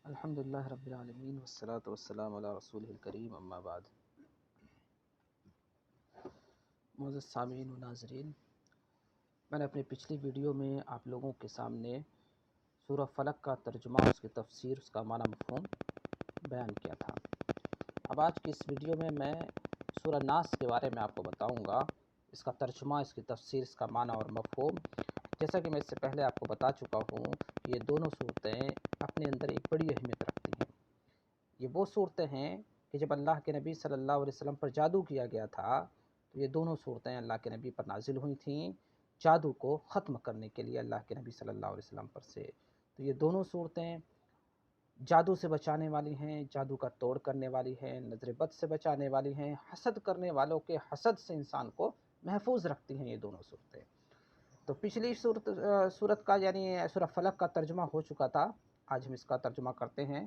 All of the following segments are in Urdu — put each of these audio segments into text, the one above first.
الحمدللہ رب العالمین والصلاة والسلام علی رسولہ الکریم، اما بعد۔ معزز سامعین و ناظرین، میں نے اپنی پچھلی ویڈیو میں آپ لوگوں کے سامنے سورہ فلق کا ترجمہ، اس کی تفسیر، اس کا معنی مفہوم بیان کیا تھا۔ اب آج کی اس ویڈیو میں سورہ ناس کے بارے میں آپ کو بتاؤں گا، اس کا ترجمہ، اس کی تفسیر، اس کا معنی اور مفہوم۔ جیسا کہ میں اس سے پہلے آپ کو بتا چکا ہوں کہ یہ دونوں صورتیں اپنے اندر ایک بڑی اہمیت رکھتی ہیں۔ یہ وہ صورتیں ہیں کہ جب اللہ کے نبی صلی اللہ علیہ وسلم پر جادو کیا گیا تھا تو یہ دونوں صورتیں اللہ کے نبی پر نازل ہوئی تھیں، جادو کو ختم کرنے کے لیے اللہ کے نبی صلی اللہ علیہ وسلم پر سے۔ تو یہ دونوں صورتیں جادو سے بچانے والی ہیں، جادو کا توڑ کرنے والی ہیں، نظر بد سے بچانے والی ہیں، حسد کرنے والوں کے حسد سے انسان کو محفوظ رکھتی ہیں یہ دونوں صورتیں۔ تو پچھلی صورت کا یعنی سورہ فلق کا ترجمہ ہو چکا تھا، آج ہم اس کا ترجمہ کرتے ہیں۔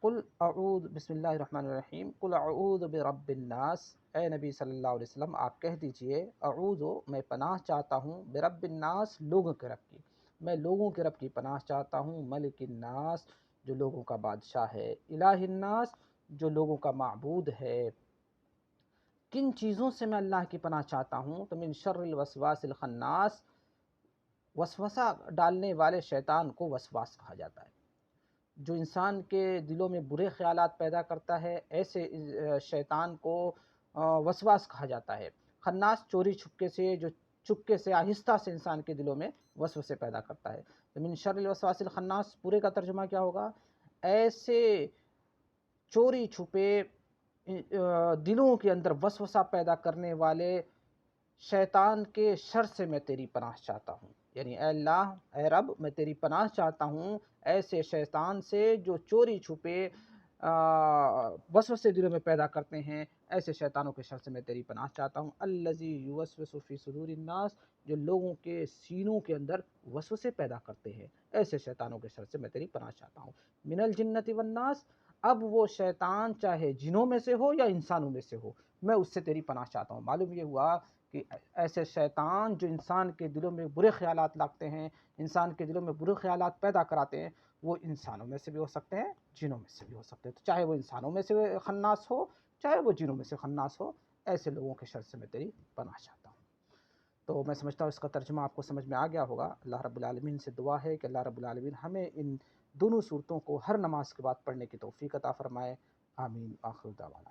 قل اعوذ بسم اللہ الرحمن الرحیم، قل اعوذ برب الناس، اے نبی صلی اللہ علیہ وسلم آپ کہہ دیجئے، اعوذ میں پناہ چاہتا ہوں، برب الناس لوگوں کے رب کی، میں لوگوں کے رب کی پناہ چاہتا ہوں، ملک الناس جو لوگوں کا بادشاہ ہے، الہ الناس جو لوگوں کا معبود ہے۔ کن چیزوں سے میں اللہ کی پناہ چاہتا ہوں؟ تو من شر الوسواس الخناس، وسوسہ ڈالنے والے شیطان کو وسواس کہا جاتا ہے، جو انسان کے دلوں میں برے خیالات پیدا کرتا ہے، ایسے شیطان کو وسواس کہا جاتا ہے۔ خناس چوری چھپکے سے، جو چپکے سے آہستہ سے انسان کے دلوں میں وسوسے پیدا کرتا ہے۔ تو من شر الوسواس الخناس پورے کا ترجمہ کیا ہوگا؟ ایسے چوری چھپے دلوں کے اندر وسوسہ پیدا کرنے والے شیطان کے شر سے میں تیری پناہ چاہتا ہوں، یعنی اے اللہ، اے رب، میں تیری پناہ چاہتا ہوں ایسے شیطان سے جو چوری چھپے وسوسے دلوں میں پیدا کرتے ہیں، ایسے شیطانوں کے شر سے میں تیری پناہ چاہتا ہوں۔ الذی یوسوس فی صدور الناس، جو لوگوں کے سینوں کے اندر وسوسے پیدا کرتے ہیں، ایسے شیطانوں کے شر سے میں تیری پناہ چاہتا ہوں۔ من الجنۃ والناس، اب وہ شیطان چاہے جنوں میں سے ہو یا انسانوں میں سے ہو، میں اس سے تیری پناہ چاہتا ہوں۔ معلوم یہ ہوا کہ ایسے شیطان جو انسان کے دلوں میں برے خیالات لاتے ہیں، انسان کے دلوں میں برے خیالات پیدا کراتے ہیں، وہ انسانوں میں سے بھی ہو سکتے ہیں، جنوں میں سے بھی ہو سکتے ہیں۔ تو چاہے وہ انسانوں میں سے خناس ہو، چاہے وہ جنوں میں سے خناس ہو، ایسے لوگوں کے شر سے میں تیری پناہ چاہتا ہوں۔ تو میں سمجھتا ہوں اس کا ترجمہ آپ کو سمجھ میں آ گیا ہوگا۔ اللہ رب العالمین سے دعا ہے کہ اللہ رب العالمین ہمیں ان دونوں صورتوں کو ہر نماز کے بعد پڑھنے کی توفیق عطا فرمائے۔ آمین۔ آخر دعوانا